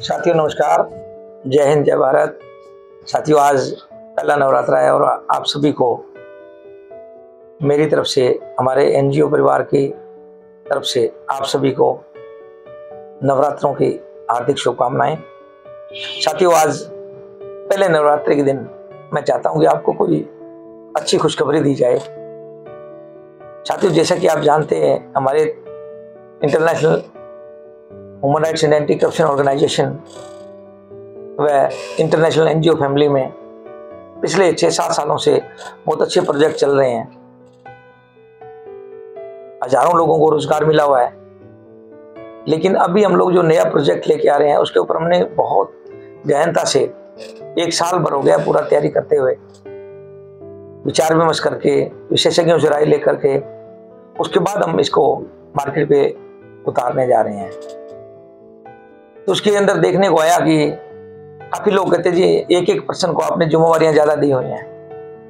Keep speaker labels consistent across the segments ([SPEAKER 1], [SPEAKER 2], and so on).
[SPEAKER 1] साथियों नमस्कार, जय हिंद, जय भारत। साथियों, आज पहला नवरात्रा है और आप सभी को मेरी तरफ से, हमारे एनजीओ परिवार की तरफ से आप सभी को नवरात्रों की हार्दिक शुभकामनाएं। साथियों, आज पहले नवरात्रि के दिन मैं चाहता हूं कि आपको कोई अच्छी खुशखबरी दी जाए। साथियों, जैसा कि आप जानते हैं, हमारे international human rights and anti corruption organisation व इंटरनेशनल एनजीओ फैमिली में पिछले 6-7 सालों से बहुत अच्छे प्रोजेक्ट चल रहे हैं। हजारों लोगों को रोजगार मिला हुआ है। लेकिन अभी हम लोग जो नया प्रोजेक्ट लेके आ रहे हैं उसके ऊपर हमने बहुत गहनता से 1 साल भर हो गया पूरा तैयारी करते हुए, विचार विमर्श करके, विशेषज्ञों से राय लेकर के, उसके बाद हम इसको मार्केट पे उतारने जा रहे हैं। तो उसके अंदर देखने को आया कि काफी लोग कहते जी 1-1 पर्सन को आपने जिम्मेवारियां ज्यादा दी हुई हैं।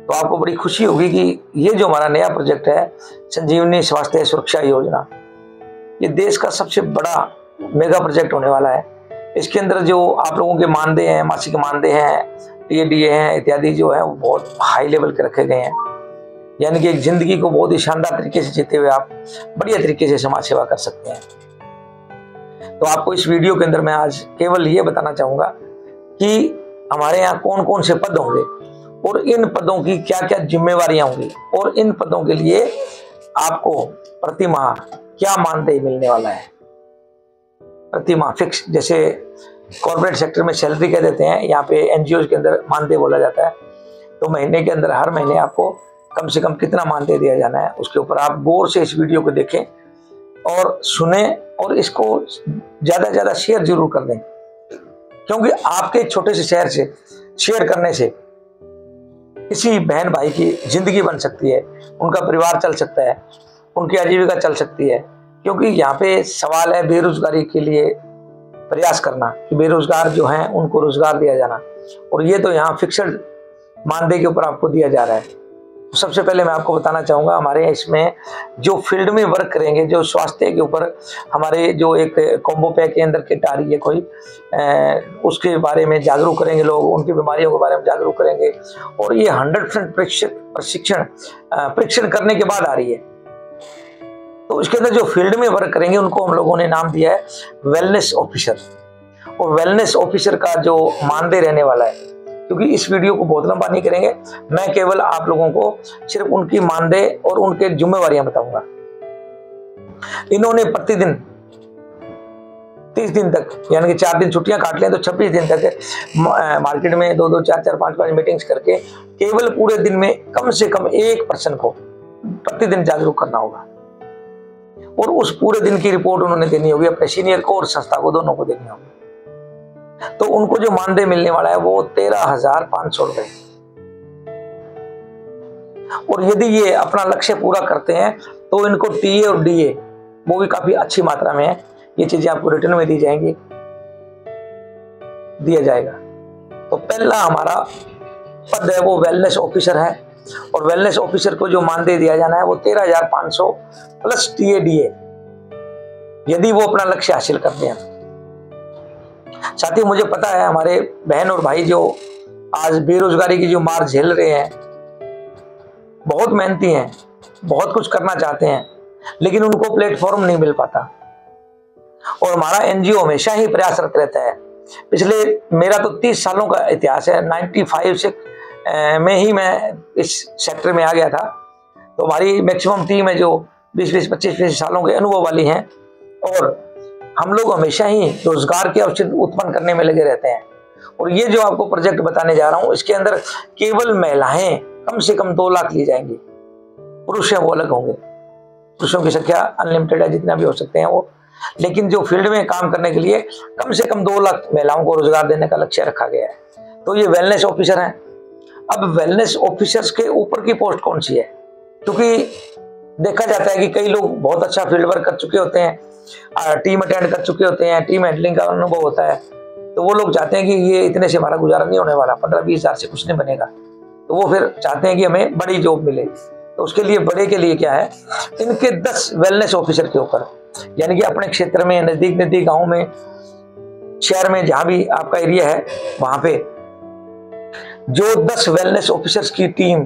[SPEAKER 1] तो आपको बड़ी खुशी होगी कि ये जो हमारा नया प्रोजेक्ट है, संजीवनी स्वास्थ्य सुरक्षा योजना, ये देश का सबसे बड़ा मेगा प्रोजेक्ट होने वाला है। इसके अंदर जो आप लोगों के मानदेय हैं, मासिक मानदेय हैं, टीएडीए हैं इत्यादि जो है वो बहुत हाई लेवल के रखे गए हैं। यानी कि एक जिंदगी को बहुत ही शानदार तरीके से जीते हुए आप बढ़िया तरीके से समाज सेवा कर सकते हैं। तो आपको इस वीडियो के अंदर मैं आज केवल ये बताना चाहूंगा कि हमारे यहाँ कौन कौन से पद होंगे और इन पदों की क्या क्या जिम्मेवारियां होंगी और इन पदों के लिए आपको प्रति माह क्या मानदेय मिलने वाला है। प्रति माह फिक्स, जैसे कॉर्पोरेट सेक्टर में सैलरी कह देते हैं, यहाँ पे एनजीओ के अंदर मानदेय बोला जाता है। तो महीने के अंदर हर महीने आपको कम से कम कितना मानदेय दिया जाना है, उसके ऊपर आप गौर से इस वीडियो को देखें और सुने और इसको ज्यादा से ज्यादा शेयर जरूर कर दें, क्योंकि आपके छोटे से शहर से शेयर करने से किसी बहन भाई की जिंदगी बन सकती है, उनका परिवार चल सकता है, उनकी आजीविका चल सकती है। क्योंकि यहाँ पे सवाल है बेरोजगारी के लिए प्रयास करना कि बेरोजगार जो हैं उनको रोजगार दिया जाना, और ये तो यहाँ फिक्स्ड मानदेय के ऊपर आपको दिया जा रहा है। तो सबसे पहले मैं आपको बताना चाहूँगा, हमारे इसमें जो फील्ड में वर्क करेंगे, जो स्वास्थ्य के ऊपर हमारे जो एक कॉम्बो पैक के अंदर किट आ रही है कोई, उसके बारे में जागरूक करेंगे लोग, उनकी बीमारियों के बारे में जागरूक करेंगे। और ये 100% परीक्षण करने के बाद आ रही है। तो इसके अंदर जो फील्ड में वर्क करेंगे उनको हम लोगों ने नाम दिया है वेलनेस ऑफिसर। और वेलनेस ऑफिसर का जो मानदेय रहने वाला है, क्योंकि इस वीडियो को बहुत लंबा नहीं करेंगे, मैं केवल आप लोगों को सिर्फ उनकी मानदेय और उनके जिम्मेवारियां बताऊंगा। इन्होंने प्रतिदिन 30 दिन तक, यानी कि 4 दिन छुट्टियां काट लें तो 26 दिन तक मार्केट में 2-2, 4-4, 5-5 मीटिंग्स करके केवल पूरे दिन में कम से कम 1 पर्सन को प्रतिदिन जागरूक करना होगा। और उस पूरे दिन की रिपोर्ट उन्होंने देनी होगी अपने सीनियर को और संस्था को, दोनों को देनी होगी। तो उनको जो मानदेय मिलने वाला है वो 13,500 रुपए। और यदि ये अपना लक्ष्य पूरा करते हैं तो इनको टीए और डीए वो भी काफी अच्छी मात्रा में है। ये चीजें आपको रिटर्न में दी जाएंगी, दिया जाएगा। तो पहला हमारा पद है वो वेलनेस ऑफिसर है, और वेलनेस ऑफिसर को जो मानदेय दिया जाना है वो 13,500 प्लस टीएडीए, यदि वो अपना लक्ष्य हासिल करते हैं। साथियों, मुझे पता है हमारे बहन और भाई जो आज बेरोजगारी की जो मार झेल रहे हैं, बहुत मेहनती हैं, बहुत कुछ करना चाहते हैं, लेकिन उनको प्लेटफॉर्म नहीं मिल पाता। और हमारा एनजीओ हमेशा ही प्रयासरत रहता है। पिछले मेरा तो 30 सालों का इतिहास है। 95 से में ही मैं इस सेक्टर में आ गया था। तो हमारी मैक्सिमम टीम है जो 20-20, 25-25 सालों के अनुभव वाली हैं, और हम लोग हमेशा ही रोजगार के अवसर उत्पन्न करने में लगे रहते हैं। और ये जो आपको प्रोजेक्ट बताने जा रहा हूं, इसके अंदर केवल महिलाएं कम से कम 2 लाख ली जाएंगी, पुरुष हैं वो अलग होंगे। पुरुषों की संख्या अनलिमिटेड है, जितना भी हो सकते हैं वो। लेकिन जो फील्ड में काम करने के लिए कम से कम 2 लाख महिलाओं को रोजगार देने का लक्ष्य रखा गया है। तो ये वेलनेस ऑफिसर है। अब वेलनेस ऑफिसर्स के ऊपर की पोस्ट कौन सी है? क्योंकि देखा जाता है कि कई लोग बहुत अच्छा फील्ड वर्क कर चुके होते हैं, टीम अटेंड कर चुके होते हैं, टीम हैंडलिंग का अनुभव होता है, तो वो लोग चाहते हैं कि ये इतने से हमारा गुजारा नहीं होने वाला, 15-20 हज़ार से कुछ नहीं बनेगा। तो वो फिर चाहते हैं कि हमें बड़ी जॉब मिले। तो उसके लिए बड़े के लिए क्या है, इनके 10 वेलनेस ऑफिसर के ऊपर, यानी कि अपने क्षेत्र में नजदीक नजदीक गांव में, शहर में, जहां भी आपका एरिया है, वहां पे जो 10 वेलनेस ऑफिसर्स की टीम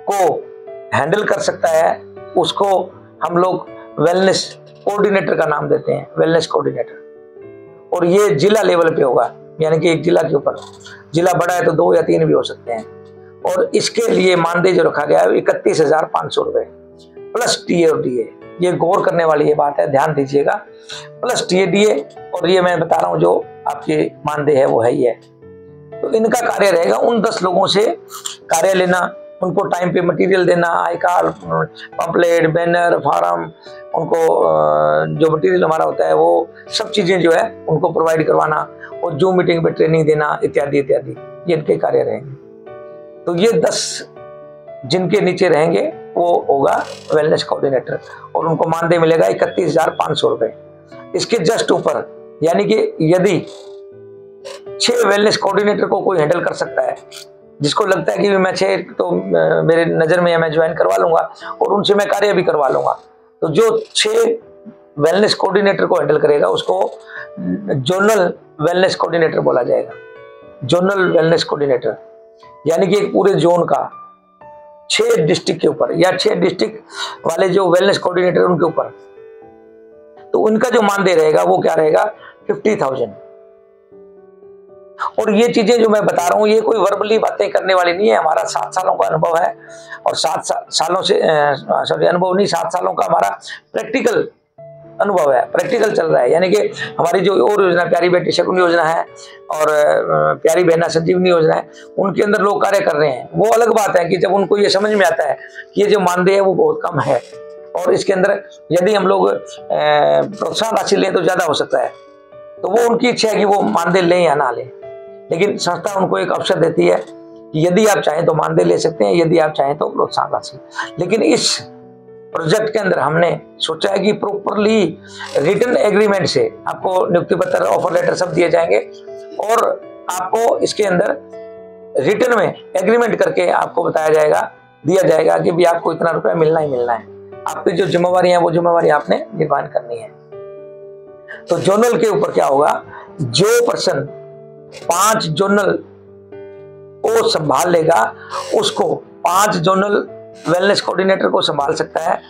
[SPEAKER 1] को हैंडल कर सकता है, उसको हम लोग वेलनेस कोऑर्डिनेटर का नाम देते हैं, वेलनेस कोऑर्डिनेटर। और ये जिला लेवल पे होगा, यानी कि एक जिला के ऊपर, जिला बड़ा है तो 2 या 3 भी हो सकते हैं। और इसके लिए मानदेय जो रखा गया है 31,500 रुपए प्लस टीए और डीए। ये गौर करने वाली ये बात है, ध्यान दीजिएगा, प्लस टीए डीए। और ये मैं बता रहा हूँ जो आपके मानदेय है वो है ही है। तो इनका कार्य रहेगा उन 10 लोगों से कार्य लेना, उनको टाइम पे मटेरियल देना, I card, pamphlet, banner, form, उनको जो मटेरियल हमारा होता है वो सब चीजें जो है उनको प्रोवाइड करवाना, और जूम मीटिंग पे ट्रेनिंग देना, इत्यादि इत्यादि, ये इनके कार्य रहेंगे। तो ये 10 जिनके नीचे रहेंगे वो होगा वेलनेस कोऑर्डिनेटर, और उनको मानदेय मिलेगा 31,500 रुपए। इसके जस्ट ऊपर, यानी कि यदि 6 वेलनेस कोऑर्डिनेटर को कोई हैंडल कर सकता है, जिसको लगता है कि मैं 6 तो मेरे नजर में मैं ज्वाइन करवा लूंगा और उनसे मैं कार्य भी करवा लूंगा, तो जो 6 वेलनेस कोऑर्डिनेटर को हैंडल करेगा उसको जोनल वेलनेस कोऑर्डिनेटर बोला जाएगा। जोनल वेलनेस कोऑर्डिनेटर यानी कि एक पूरे जोन का 6 डिस्ट्रिक्ट के ऊपर, या 6 डिस्ट्रिक्ट वाले जो वेलनेस कोऑर्डिनेटर उनके ऊपर, तो उनका जो मानदेय रहेगा वो क्या रहेगा, 50,000। और ये चीजें जो मैं बता रहा हूँ ये कोई वर्बली बातें करने वाली नहीं है, हमारा 7 सालों का अनुभव है, और 7 सालों से अनुभव नहीं, 7 सालों का हमारा प्रैक्टिकल अनुभव है, प्रैक्टिकल चल रहा है। यानी कि हमारी जो और योजना, प्यारी बेटी शकुन योजना है और प्यारी बहना संजीवनी योजना है, उनके अंदर लोग कार्य कर रहे हैं। वो अलग बात है कि जब उनको ये समझ में आता है कि ये जो मानदेय है वो बहुत कम है, और इसके अंदर यदि हम लोग प्रोत्साहन राशि लें तो ज्यादा हो सकता है, तो वो उनकी इच्छा है कि वो मानदेय लें या ना लें। लेकिन संस्था उनको एक अवसर देती है कि यदि आप चाहें तो मानदेय ले सकते हैं, यदि आप चाहें तो प्रोत्साहन राशि। लेकिन इस प्रोजेक्ट के अंदर हमने सोचा है कि प्रॉपरली रिटन एग्रीमेंट से आपको नियुक्ति पत्र, ऑफर लेटर सब दिए जाएंगे, और आपको इसके अंदर रिटन में एग्रीमेंट करके आपको बताया जाएगा, दिया जाएगा कि भी आपको इतना रुपया मिलना ही मिलना है। आपकी जो जिम्मेवारी है वो जिम्मेवारी आपने निर्वहन करनी है। तो जोनल के ऊपर क्या होगा, जो पर्सन 5 जोनल को संभाल लेगा उसको 5 जोनल वेलनेस कोऑर्डिनेटर को संभाल सकता है,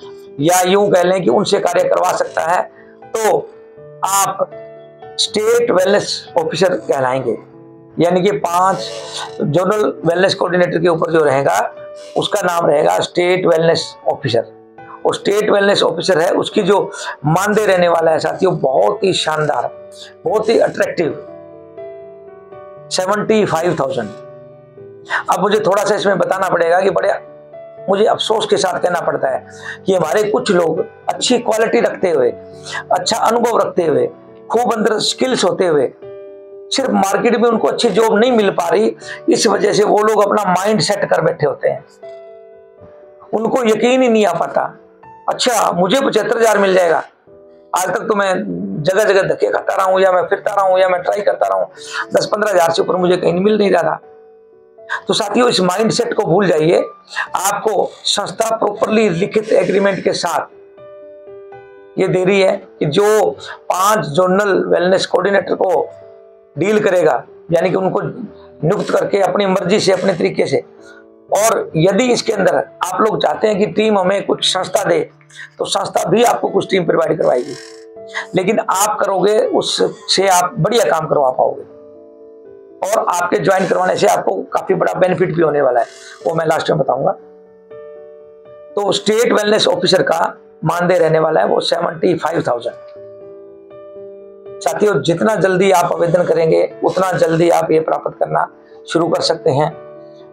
[SPEAKER 1] या यूं कह लें कि उनसे कार्य करवा सकता है, तो आप स्टेट वेलनेस ऑफिसर कहलाएंगे। यानी कि 5 जोनल वेलनेस कोऑर्डिनेटर के ऊपर जो रहेगा उसका नाम रहेगा स्टेट वेलनेस ऑफिसर। और स्टेट वेलनेस ऑफिसर है, उसकी जो मानदेय रहने वाला है साथियों बहुत ही शानदार, बहुत ही अट्रैक्टिव, 75,000। अब मुझे थोड़ा सा इसमें बताना पड़ेगा कि बड़े मुझे अफसोस के साथ कहना पड़ता है कि हमारे कुछ लोग अच्छी क्वालिटी रखते हुए, अच्छा अनुभव रखते हुए, खूब अंदर स्किल्स होते हुए, सिर्फ मार्केट में उनको अच्छी जॉब नहीं मिल पा रही, इस वजह से वो लोग अपना माइंड सेट कर बैठे होते हैं। उनको यकीन ही नहीं आ पाता, अच्छा मुझे 75,000 मिल जाएगा। आज तक तो मैं जगह जगह धक्के खाता रहा हूं, या मैं फिरता रहा हूं, या मैं ट्राई करता रहा हूं, 10-15,000 से ऊपर मुझे कहीं मिल नहीं रहा। तो साथियों इस माइंडसेट को भूल जाइए। आपको संस्था प्रॉपरली लिखित एग्रीमेंट के साथ ये दे रही है कि जो 5 जोनल वेलनेस कोऑर्डिनेटर को डील करेगा, यानी कि उनको नियुक्त करके अपनी मर्जी से, अपने तरीके से, और यदि इसके अंदर आप लोग चाहते हैं कि टीम हमें कुछ संस्था दे, तो संस्था भी आपको कुछ टीम प्रोवाइड करवाएगी। लेकिन आप करोगे उससे आप बढ़िया काम करवा पाओगे, और आपके ज्वाइन करवाने से आपको काफी बड़ा बेनिफिट भी होने वाला है, वो मैं लास्ट में बताऊंगा। तो स्टेट वेलनेस ऑफिसर का मानदेय रहने वाला है वो 75,000। साथियों जितना जल्दी आप आवेदन करेंगे उतना जल्दी आप ये प्राप्त करना शुरू कर सकते हैं।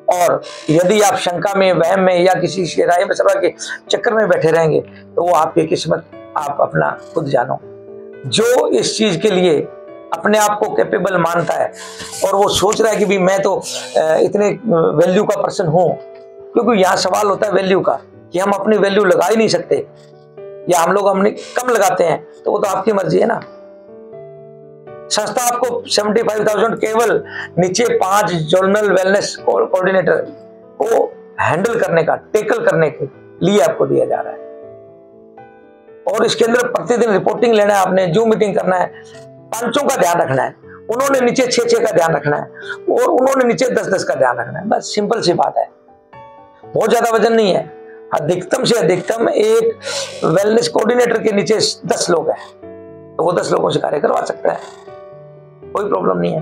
[SPEAKER 1] और यदि आप शंका में, वहम में, या किसी के राय मशवरा के चक्कर में बैठे रहेंगे तो वो आपकी किस्मत आप अपना खुद जानो। जो इस चीज के लिए अपने आप को कैपेबल मानता है और वो सोच रहा है कि भी मैं तो इतने वैल्यू का पर्सन हूं, क्योंकि यहाँ सवाल होता है वैल्यू का कि हम अपनी वैल्यू लगा ही नहीं सकते, या हम लोग हमने कम लगाते हैं, तो वो तो आपकी मर्जी है ना। संस्था आपको 75,000 केवल नीचे 5 जोनल वेलनेस कोऑर्डिनेटर को हैंडल करने का, टेकल करने के लिए आपको दिया जा रहा है। और इसके अंदर प्रतिदिन रिपोर्टिंग लेना है, आपने जूम मीटिंग करना है, 5 का ध्यान रखना है, उन्होंने नीचे 6 का ध्यान रखना है और उन्होंने नीचे 10 का ध्यान रखना है। बस सिंपल सी बात है, बहुत ज्यादा वजन नहीं है। अधिकतम से अधिकतम एक वेलनेस कोऑर्डिनेटर के नीचे 10 लोग हैं, तो वो 10 लोगों से कार्य करवा सकता है, कोई प्रॉब्लम नहीं है।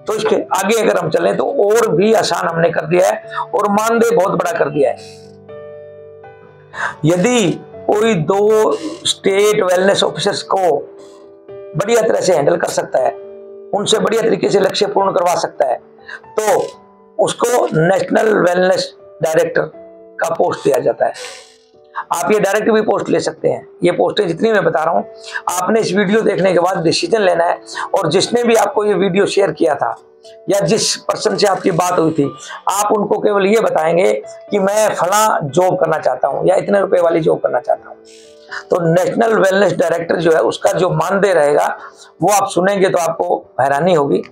[SPEAKER 1] तो इसके आगे अगर हम चलें तो और भी आसान हमने कर दिया है और मानदेय बहुत बड़ा कर दिया है। यदि कोई 2 स्टेट वेलनेस ऑफिसर्स को बढ़िया तरह से हैंडल कर सकता है, उनसे बढ़िया तरीके से लक्ष्य पूर्ण करवा सकता है, तो उसको नेशनल वेलनेस डायरेक्टर का पोस्ट दिया जाता है। आप ये डायरेक्ट भी पोस्ट ले सकते हैं। ये पोस्टें जितनी मैं बता रहा हूं, आपने इस वीडियो देखने के बाद डिसीजन लेना है, और जिसने भी आपको ये वीडियो शेयर किया था या जिस पर्सन से आपकी बात हुई थी, आप उनको केवल ये बताएंगे कि मैं फला जॉब करना चाहता हूं या इतने रुपए वाली जॉब करना चाहता हूं। तो नेशनल वेलनेस डायरेक्टर जो है, उसका जो मानदेय रहेगा वो आप सुनेंगे तो आपको हैरानी होगी।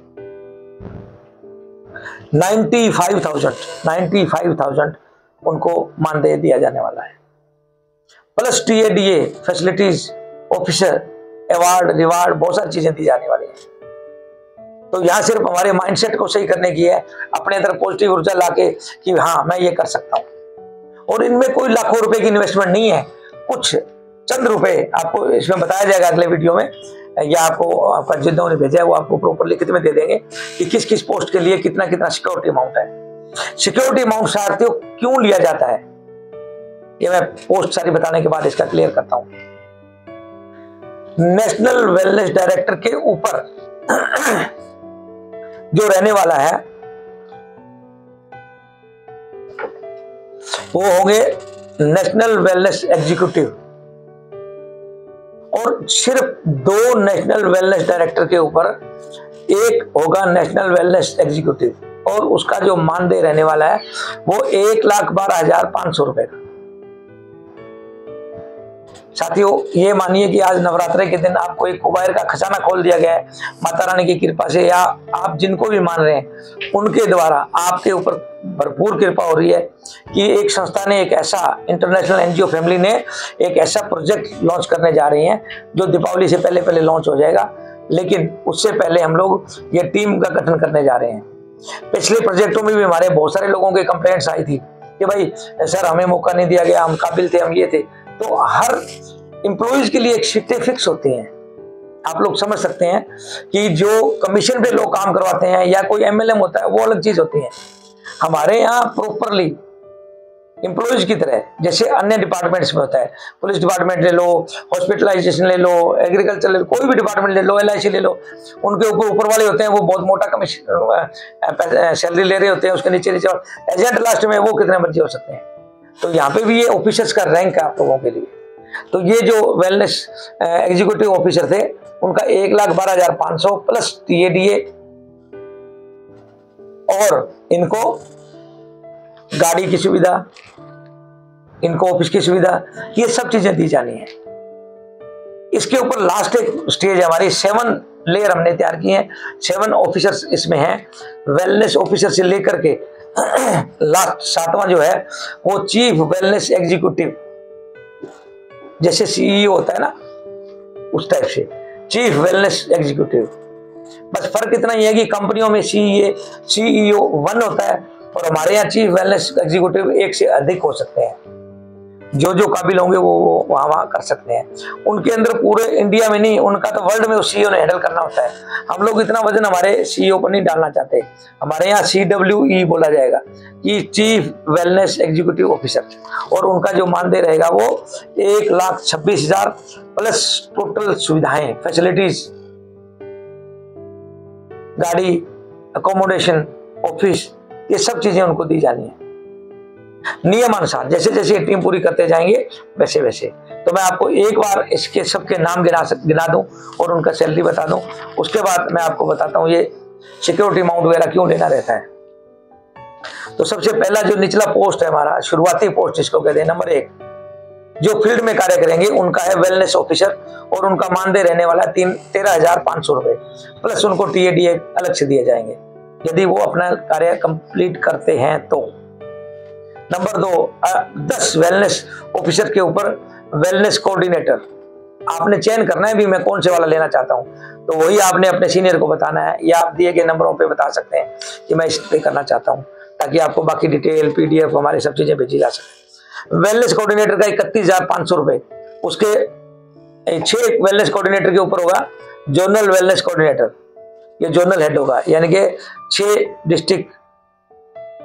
[SPEAKER 1] 95,000 उनको मानदेय दिया जाने वाला है, plus TADA facilities officer award reward, बहुत सारी चीजें दी जाने वाली हैं। तो यहां सिर्फ हमारे माइंडसेट को सही करने की है, अपने तरफ पॉजिटिव ऊर्जा लाके कि हाँ मैं ये कर सकता हूं। और इनमें कोई लाखों रुपए की इन्वेस्टमेंट नहीं है, कुछ चंद रुपए आपको इसमें बताया जाएगा अगले वीडियो में, या आपको आपका जिन्होंने भेजा है वो आपको प्रॉपर लिखित में दे देंगे कि किस किस पोस्ट के लिए कितना कितना सिक्योरिटी अमाउंट है। सिक्योरिटी अमाउंट साथियों क्यों लिया जाता है, ये मैं पोस्ट सारी बताने के बाद इसका क्लियर करता हूं। नेशनल वेलनेस डायरेक्टर के ऊपर जो रहने वाला है वो होंगे नेशनल वेलनेस एग्जीक्यूटिव, और सिर्फ 2 नेशनल वेलनेस डायरेक्टर के ऊपर एक होगा नेशनल वेलनेस एग्जीक्यूटिव, और उसका जो मानदेय रहने वाला है वो 1,12,500 रुपए का। साथियों ये मानिए कि आज नवरात्रे के दिन आपको एक कुबेर का खजाना खोल दिया गया है माता रानी की कृपा से, या आप जिनको भी मान रहे हैं उनके द्वारा आपके ऊपर भरपूर कृपा हो रही है कि एक संस्था ने, एक ऐसा इंटरनेशनल NGO फैमिली ने एक ऐसा प्रोजेक्ट लॉन्च करने जा रही हैं जो दीपावली से पहले पहले लॉन्च हो जाएगा। लेकिन उससे पहले हम लोग ये टीम का गठन करने जा रहे हैं। पिछले प्रोजेक्टों में भी हमारे बहुत सारे लोगों के कंप्लेंट्स आई थी कि भाई सर हमें मौका नहीं दिया गया, हम काबिल थे, हम ये थे। तो हर एम्प्लॉइज के लिए एक शिफ्टें फिक्स होती हैं। आप लोग समझ सकते हैं कि जो कमीशन पे लोग काम करवाते हैं या कोई MLM होता है वो अलग चीज होती है। हमारे यहाँ प्रॉपरली एम्प्लॉइज की तरह जैसे अन्य डिपार्टमेंट्स में होता है, पुलिस डिपार्टमेंट ले लो, हॉस्पिटलाइजेशन ले लो, एग्रीकल्चर ले लो, कोई भी डिपार्टमेंट ले लो, LIC ले लो, उनके ऊपर वाले होते हैं वो बहुत मोटा कमीशन सैलरी ले रहे होते हैं, उसके नीचे नीचे एजेंट लास्ट में वो कितने मर्जी हो सकते हैं। तो यहाँ पे भी ये ऑफिसर्स का रैंक है आप लोगों के लिए। तो ये जो वेलनेस एग्जीक्यूटिव ऑफिसर थे उनका 1,12,500 प्लस TADA, और इनको गाड़ी की सुविधा, इनको ऑफिस की सुविधा, ये सब चीजें दी जानी है। इसके ऊपर लास्ट एक स्टेज हमारी 7 लेयर हमने तैयार की है। 7 ऑफिसर्स इसमें हैं, वेलनेस ऑफिसर से लेकर के लास्ट 7वां जो है वो चीफ वेलनेस एग्जीक्यूटिव, जैसे CEO होता है ना उस टाइप से चीफ वेलनेस एग्जीक्यूटिव। बस फर्क इतना ही है कि कंपनियों में CEO 1 होता है और हमारे यहाँ चीफ वेलनेस एग्जीक्यूटिव 1 से अधिक हो सकते हैं। जो काबिल होंगे वो वहां कर सकते हैं। उनके अंदर पूरे इंडिया में नहीं, उनका तो वर्ल्ड में उस CEO ने हैंडल करना होता है। हम लोग इतना वजन हमारे CEO पर नहीं डालना चाहते। हमारे यहाँ CWE बोला जाएगा कि चीफ वेलनेस एग्जीक्यूटिव ऑफिसर, और उनका जो मानदेय रहेगा वो 1,26,000 प्लस टोटल सुविधाएं, फैसिलिटीज, गाड़ी, अकोमोडेशन, ऑफिस, ये सब चीजें उनको दी जानी है नियमानुसार। जैसे जैसे टीम पूरी करते जाएंगे वैसे वैसे। तो मैं आपको एक बार इसके सबके नाम गिना दूं और उनका सैलरी बता दूं, उसके बाद मैं आपको बताता हूं ये सिक्योरिटी अमाउंट वगैरह क्यों लेना रहता है। तो सबसे पहला जो निचला पोस्ट है हमारा, शुरुआती पोस्ट जिसको कहते हैं, नंबर 1 जो फील्ड में कार्य करेंगे उनका है वेलनेस ऑफिसर, और उनका मानदेय रहने वाला 13,500 रुपए, प्लस उनको TADA अलग से दिए जाएंगे यदि वो अपना कार्य कंप्लीट करते हैं। तो नंबर 2, 10 वेलनेस ऑफिसर के ऊपर वेलनेस कोऑर्डिनेटर। आपने चयन करना है भी मैं कौन से वाला लेना चाहता हूं, तो वही आपने अपने सीनियर को बताना है, या आप दिए गए नंबरों पे बता सकते हैं कि मैं इस पे करना चाहता हूं, ताकि आपको बाकी डिटेल PDF हमारी सब चीजें भेजी जा सके। वेलनेस कोऑर्डिनेटर का 31,500 रुपए। उसके 6 वेलनेस कोऑर्डिनेटर के ऊपर होगा जोनल वेलनेस कोऑर्डिनेटर, ये जोनल हेड होगा, यानी कि 6 डिस्ट्रिक्ट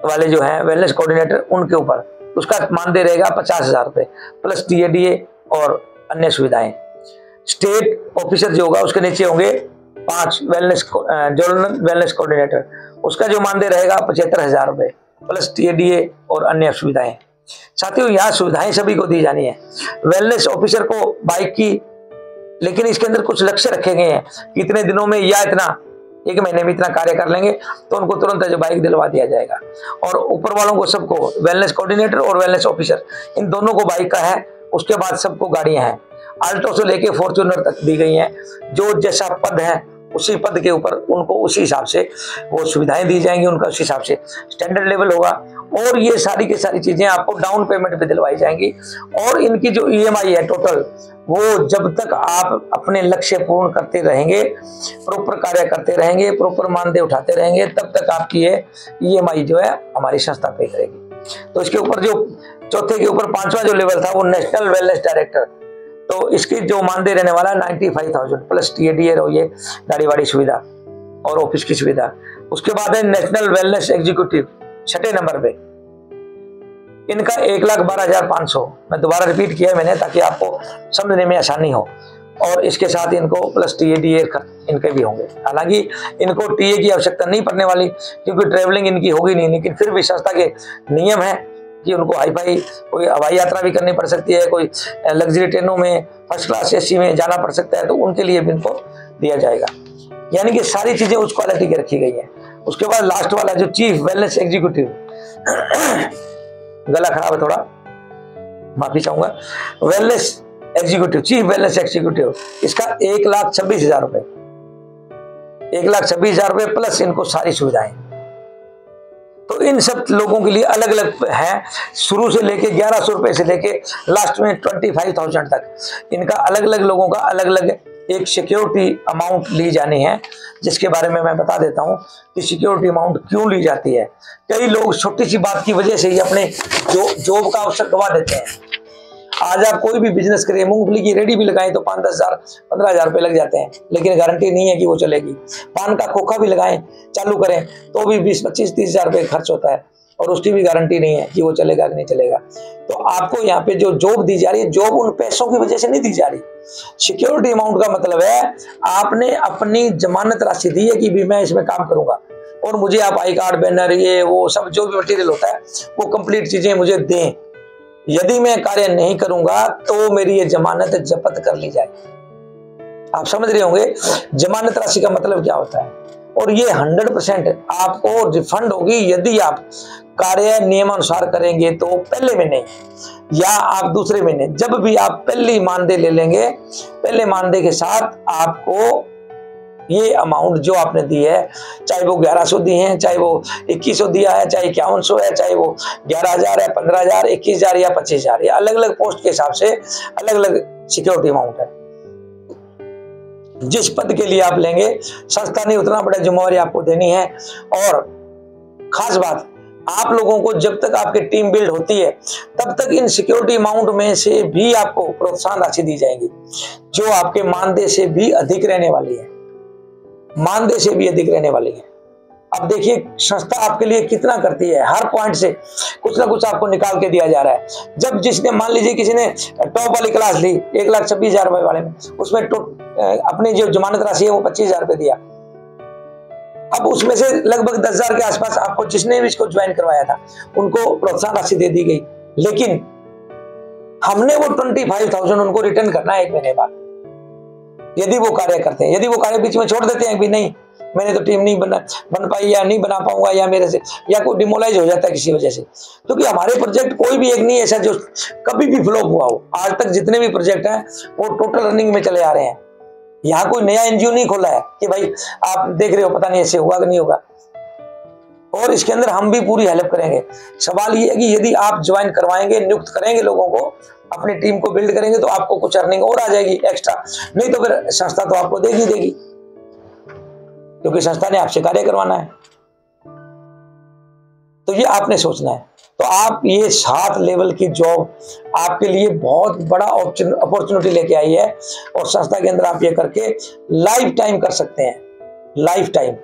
[SPEAKER 1] वाले जो हैं वेलनेस कोऑर्डिनेटर उनके ऊपर उसका मानदेय रहेगा 50,000 रुपए प्लस DA और अन्य सुविधाएं। स्टेट ऑफिसर जो होगा उसके नीचे होंगे 5 जोनल वेलनेस कोऑर्डिनेटर, उसका जो मानदेय रहेगा 75,000 रुपए प्लस DA और अन्य सुविधाएं। साथियों, यहाँ सुविधाएं सभी को दी जानी है। वेलनेस ऑफिसर को बाइक की, लेकिन इसके अंदर कुछ लक्ष्य रखे गए हैं, इतने दिनों में या इतना 1 महीने में इतना कार्य कर लेंगे तो उनको तुरंत जो बाइक दिलवा दिया जाएगा। और ऊपर वालों को सबको, वेलनेस कोऑर्डिनेटर और वेलनेस ऑफिसर, इन दोनों को बाइक का है। उसके बाद सबको गाड़ियां हैं, आल्टो से लेके फॉर्च्यूनर तक दी गई हैं। जो जैसा पद है उसी पद के ऊपर उनको उसी हिसाब से वो सुविधाएं दी जाएंगी, उनका उसी हिसाब से स्टैंडर्ड लेवल होगा। और ये सारी की सारी चीजें आपको डाउन पेमेंट पे दिलवाई जाएंगी। और इनकी जो EMI है टोटल, वो जब तक आप अपने लक्ष्य पूर्ण करते रहेंगे, प्रॉपर कार्य करते रहेंगे, प्रॉपर मानदेय उठाते रहेंगे, तब तक आपकी ये EMI जो है हमारी संस्था पे करेगी। तो इसके ऊपर जो चौथे के ऊपर 5वां जो लेवल था वो नेशनल वेलनेस डायरेक्टर, तो इसकी जो मानदेय रहने वाला 95,000 प्लस DA और ये गाड़ी वाड़ी सुविधा और ऑफिस की सुविधा। उसके बाद है नेशनल वेलनेस एग्जीक्यूटिव 6ठे नंबर पे, इनका 1,12,500। मैं दोबारा रिपीट किया है मैंने ताकि आपको समझने में आसानी हो। और इसके साथ इनको प्लस DA इनके भी होंगे। हालांकि इनको TA की आवश्यकता नहीं पड़ने वाली, क्योंकि ट्रेवलिंग इनकी होगी नहीं, लेकिन फिर भी संस्था के नियम है कि उनको हाईफाई कोई हवाई यात्रा भी करनी पड़ सकती है, कोई लग्जरी ट्रेनों में फर्स्ट क्लास AC में जाना पड़ सकता है, तो उनके लिए भी इनको दिया जाएगा। यानी कि सारी चीजें उस क्वालिटी की रखी गई है। उसके बाद लास्ट वाला जो चीफ वेलनेस एग्जीक्यूटिव, गला खराब है थोड़ा, माफी चाहूंगा। Wellness executive, chief wellness executive, इसका 1,26,000 रुपए, 1,26,000 रुपए प्लस इनको सारी सुविधाएं। तो इन सब लोगों के लिए अलग अलग है, शुरू से लेके 1,100 रुपए से लेके लास्ट में 25,000 तक। इनका अलग अलग लोगों का अलग अलग एक सिक्योरिटी अमाउंट ली जानी है, जिसके बारे में मैं बता देता हूं कि सिक्योरिटी अमाउंट क्यों ली जाती है। कई लोग छोटी सी बात की वजह से ही अपने जॉब का अवसर गवा देते हैं। आज आप कोई भी बिजनेस करें, मूंगफली की रेडी भी लगाएं तो 5-10 हज़ार 15,000 रुपए लग जाते हैं, लेकिन गारंटी नहीं है कि वो चलेगी। पान का खोखा भी लगाएं, चालू करें तो भी 20-25-30 हज़ार रुपए खर्च होता है, और उसकी भी गारंटी नहीं है कि वो चलेगा कि नहीं चलेगा। तो आपको यहाँ पे जो जॉब दी जा रही है, जॉब उन पैसों की वजह से नहीं दी जा रही। सिक्योरिटी अमाउंट का मतलब है आपने अपनी जमानत राशि दी है कि भी मैं इसमें काम करूंगा, और मुझे आप आई कार्ड, बैनर, ये वो सब जो भी मटेरियल होता है वो कंप्लीट चीजें मुझे दें। यदि मैं कार्य नहीं करूंगा तो मेरी ये जमानत जब्त कर ली जाएगी। आप समझ रहे होंगे जमानत राशि का मतलब क्या होता है। और ये 100% आपको रिफंड होगी यदि आप कार्य नियमानुसार करेंगे तो पहले महीने या आप दूसरे महीने, जब भी आप पहली मानदेय ले लेंगे, पहले मानदेय के साथ आपको ये अमाउंट जो आपने दी है, चाहे वो 1,100 दी है, चाहे वो 2,100 दिया है, चाहे 5,100 है, चाहे वो 11,000 है, 15,000, 21,000 या 25,000, या अलग अलग पोस्ट के हिसाब से अलग अलग सिक्योरिटी अमाउंट है। जिस पद के लिए आप लेंगे, संस्था ने उतना बड़ा जिम्मेवारी आपको देनी है। और खास बात, आप लोगों को जब तक आपकी टीम बिल्ड होती है तब तक इन सिक्योरिटी अमाउंट में से भी आपको प्रोत्साहन राशि दी जाएगी, जो आपके मानदेय से भी अधिक रहने वाली है, मानदेय से भी अधिक रहने वाली है। अब देखिए संस्था आपके लिए कितना करती है, हर पॉइंट से कुछ ना कुछ आपको निकाल के दिया जा रहा है। जब जिसने, मान लीजिए किसी ने टॉप वाली क्लास ली 1,26,000 रुपए वाले में, उसमें अपनी जो जमानत राशि है वो 25,000 रुपए दिया। अब उसमें से लगभग 10,000 के आसपास आपको, जिसने भी इसको ज्वाइन करवाया था, उनको प्रोत्साहन राशि दे दी गई, लेकिन हमने वो 25,000 उनको रिटर्न करना है 1 महीने बाद, यदि वो कार्य करते हैं। यदि वो कार्य बीच में छोड़ देते हैं कि नहीं मैंने तो टीम नहीं बन पाई, या नहीं बना पाऊंगा, या मेरे से, या कोई डिमोलाइज हो जाता है किसी वजह से, क्योंकि हमारे प्रोजेक्ट कोई भी एक नहीं ऐसा जो कभी भी फ्लॉप हुआ हो। आज तक जितने भी प्रोजेक्ट हैं वो टोटल रनिंग में चले आ रहे हैं। यहाँ कोई नया NGO नहीं खोला है कि भाई आप देख रहे हो पता नहीं ऐसे होगा कि नहीं होगा। और इसके अंदर हम भी पूरी हेल्प करेंगे। सवाल ये है कि यदि आप ज्वाइन करवाएंगे, नियुक्त करेंगे लोगों को, अपनी टीम को बिल्ड करेंगे, तो आपको कुछ अर्निंग और आ जाएगी एक्स्ट्रा, नहीं तो फिर संस्था तो आपको देगी, क्योंकि संस्था ने आपसे कार्य करवाना है। तो ये आपने सोचना है। तो आप ये 7 लेवल की जॉब आपके लिए बहुत बड़ा अपॉर्चुनिटी लेके आई है, और संस्था के अंदर आप ये करके लाइफ टाइम कर सकते हैं। लाइफ टाइम,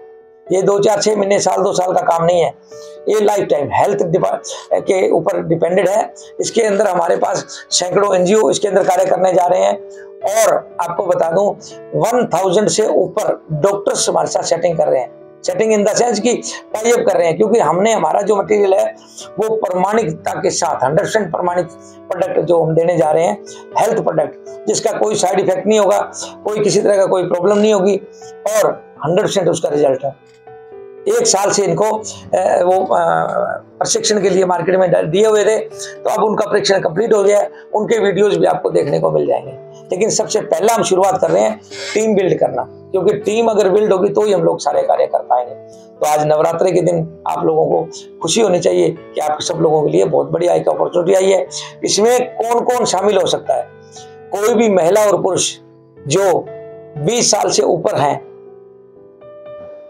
[SPEAKER 1] ये 2, 4, 6 महीने, साल, 2 साल का काम नहीं है, ये लाइफ टाइम हेल्थ के ऊपर डिपेंडेड है। इसके अंदर हमारे पास सैकड़ों एनजीओ इसके अंदर कार्य करने जा रहे हैं, और आपको बता दूं 1000 से ऊपर डॉक्टर्स हमारे साथ सेटिंग कर रहे हैं। सेटिंग इन द सेंस की टाई अप कर रहे हैं, क्योंकि हमने हमारा जो मटेरियल है वो प्रमाणिकता के साथ 100% प्रमाणित प्रोडक्ट जो हम देने जा रहे हैं, हेल्थ प्रोडक्ट, जिसका कोई साइड इफेक्ट नहीं होगा, कोई किसी तरह का कोई प्रॉब्लम नहीं होगी, और 100% उसका रिजल्ट है। 1 साल से इनको वो प्रशिक्षण के लिए मार्केट में दिए हुए थे, तो अब उनका प्रशिक्षण कंप्लीट हो गया है, उनके वीडियोस भी आपको देखने को मिल जाएंगे। लेकिन सबसे पहला हम शुरुआत कर रहे हैं टीम बिल्ड करना, क्योंकि टीम अगर बिल्ड होगी तो ही हम लोग सारे कार्य कर पाएंगे। तो आज नवरात्रि के दिन आप लोगों को खुशी होनी चाहिए कि आप सब लोगों के लिए बहुत बड़ी आई की अपॉर्चुनिटी आई है। इसमें कौन कौन शामिल हो सकता है? कोई भी महिला और पुरुष जो 20 साल से ऊपर हैं,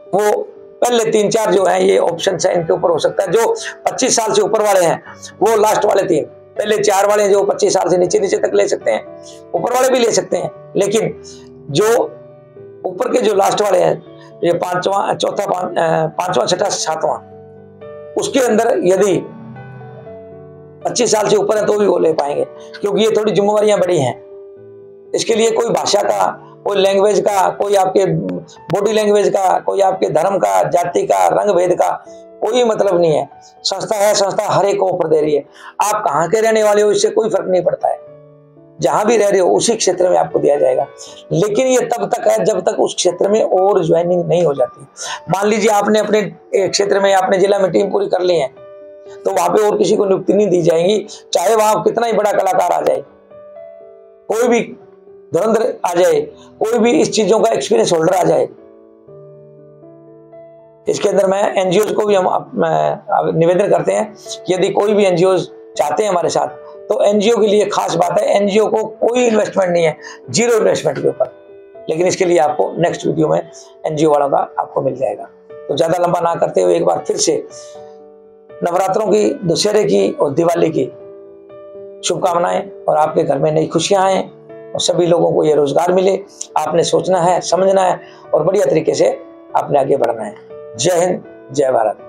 [SPEAKER 1] वो पहले 3-4 जो हैं ये ऑप्शन है, इनके ऊपर हो सकता है। जो 25 साल से ऊपर वाले हैं वो लास्ट वाले 3, पहले 4 वाले जो 25 साल से नीचे तक ले सकते हैं, ऊपर वाले भी ले सकते हैं। लेकिन जो ऊपर के जो लास्ट वाले हैं, ये 5वां, 5वां, 6वां, 7वां, उसके अंदर यदि 25 साल से ऊपर है तो भी वो ले पाएंगे, क्योंकि ये थोड़ी जिम्मेवारियां बड़ी हैं। इसके लिए कोई भाषा का, कोई लैंग्वेज का, कोई आपके बॉडी लैंग्वेज का, कोई आपके धर्म का, जाति का, रंग भेद का कोई मतलब नहीं है। संस्था है, संस्था हर एक को ऑफर दे रही है। आप कहाँ के रहने वाले हो इससे कोई फर्क नहीं पड़ता है, जहां भी रह रहे हो उसी क्षेत्र में आपको दिया जाएगा। लेकिन ये तब तक है जब तक उस क्षेत्र में और ज्वाइनिंग नहीं हो जाती। मान लीजिए आपने अपने क्षेत्र में, अपने जिला में टीम पूरी कर ली है, तो वहां पे और किसी को नियुक्ति नहीं दी जाएगी, चाहे वहां कितना ही बड़ा कलाकार आ जाए, कोई भी धुरंधर आ जाए, कोई भी इस चीजों का एक्सपीरियंस होल्डर आ जाए। इसके अंदर मैं एनजीओ को भी हम निवेदन करते हैं कि यदि कोई भी एनजीओ चाहते हैं हमारे साथ, तो एनजीओ के लिए खास बात है, एनजीओ को कोई इन्वेस्टमेंट नहीं है, 0 इन्वेस्टमेंट के ऊपर। लेकिन इसके लिए आपको नेक्स्ट वीडियो में एनजीओ वालों का आपको मिल जाएगा। तो ज्यादा लंबा ना करते हुए एक बार फिर से नवरात्रों की, दशहरे की और दिवाली की शुभकामनाएं, और आपके घर में नई खुशियां आए और सभी लोगों को ये रोजगार मिले। आपने सोचना है, समझना है और बढ़िया तरीके से आपने आगे बढ़ना है। जय हिंद, जय भारत।